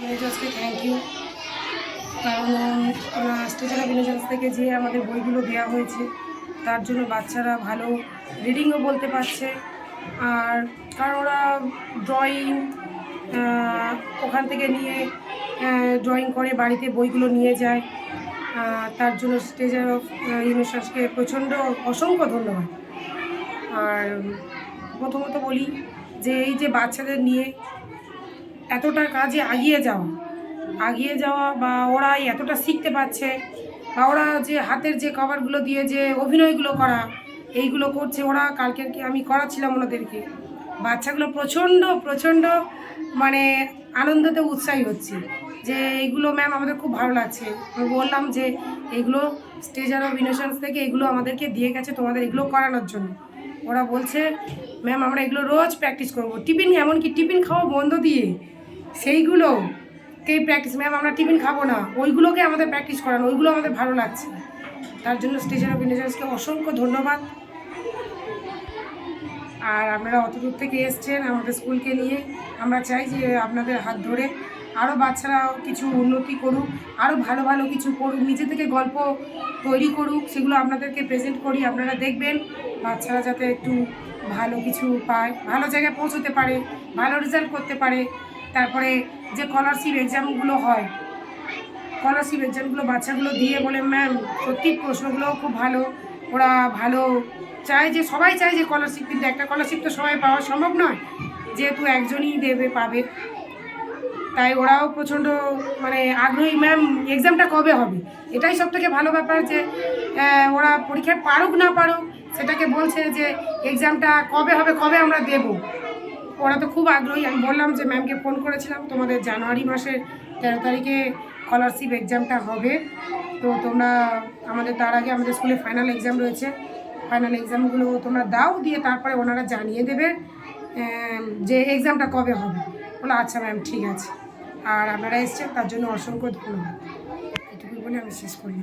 ম্যানেজার্সকে thank you, কারণ stationery managers থেকে যে আমাদের বইগুলো দেওয়া হয়েছে তার জন্য বাচ্চারা ভালো রিডিংও বলতে পারছে। আর কারণ ওরা ড্রয়িং ওখান থেকে নিয়ে ড্রয়িং করে বাড়িতে বইগুলো নিয়ে যায়। তার জন্য স্টেজার অফ ইউনিভার্সকে প্রচণ্ড অসংখ্য ধন্যবাদ। আর প্রথমত বলি যে এই যে বাচ্চাদের নিয়ে এতটা কাজে আগিয়ে যাওয়া বা ওরা এতটা শিখতে পারছে, বা ওরা যে হাতের যে কভারগুলো দিয়ে যে অভিনয়গুলো করা এইগুলো করছে ওরা। কালকে আমি করাচ্ছিলাম ওনাদেরকে, বাচ্চাগুলো প্রচণ্ড মানে আনন্দতে উৎসাহী হচ্ছে যে এইগুলো ম্যাম আমাদের খুব ভালো লাগছে। আমি বললাম যে এইগুলো স্টেজার অফ ইনোসেন্স থেকে এগুলো আমাদেরকে দিয়ে গেছে তোমাদের এগুলো করানোর জন্য। ওরা বলছে ম্যাম আমরা এগুলো রোজ প্র্যাকটিস করবো, টিফিন এমনকি টিফিন খাওয়া বন্ধ দিয়ে সেইগুলোকেই প্র্যাকটিস, ম্যাম আমরা টিফিন খাবো না, ওইগুলোকে আমাদের প্র্যাকটিস করানো, ওইগুলো আমাদের ভালো লাগছে। তার জন্য স্টেজার অফ ইনোসেন্সকে অসংখ্য ধন্যবাদ। আর আপনারা অত দূর থেকে এসছেন আমাদের স্কুলকে নিয়ে, আমরা চাই যে আপনাদের হাত ধরে আরও বাচ্চারা কিছু উন্নতি করুক, আরও ভালো ভালো কিছু করুক, নিজে থেকে গল্প তৈরি করুক, সেগুলো আপনাদেরকে প্রেজেন্ট করি। আপনারা দেখবেন বাচ্চারা যাতে একটু ভালো কিছু পায়, ভালো জায়গায় পৌঁছতে পারে, ভালো রেজাল্ট করতে পারে। তারপরে যে স্কলারশিপ এক্সামগুলো হয়, স্কলারশিপ এক্সামগুলো বাচ্চাগুলো দিয়ে বলে ম্যাম সত্যি প্রশ্নগুলোও খুব ভালো, ওরা ভালো চায়, যে সবাই চায় যে স্কলারশিপ, কিন্তু একটা স্কলারশিপ তো সবাই পাওয়া সম্ভব নয়, যেহেতু একজনই পাবে। তাই ওরাও প্রচণ্ড মানে আগ্রহী, ম্যাম এক্সামটা কবে হবে, এটাই সবথেকে ভালো ব্যাপার। যে ওরা পরীক্ষায় পারুক না পারুক সেটাকে বলছে যে এক্সামটা কবে হবে, কবে আমরা দেব। ওরা তো খুব আগ্রহী। আমি বললাম যে ম্যামকে ফোন করেছিলাম, তোমাদের জানুয়ারি মাসের 13 তারিখে স্কলারশিপ এক্সামটা হবে, তো তোমরা আমাদের তার আগে আমাদের স্কুলে ফাইনাল এক্সাম রয়েছে, ফাইনাল এক্সামগুলো তোমরা দাও, দিয়ে তারপরে ওনারা জানিয়ে দেবে যে এক্সামটা কবে হবে। বলো আচ্ছা ম্যাম ঠিক আছে। আর আপনারা এসছেন তার জন্য অসংখ্য ধন্যবাদ। এটুকুই বলে আমি শেষ করি।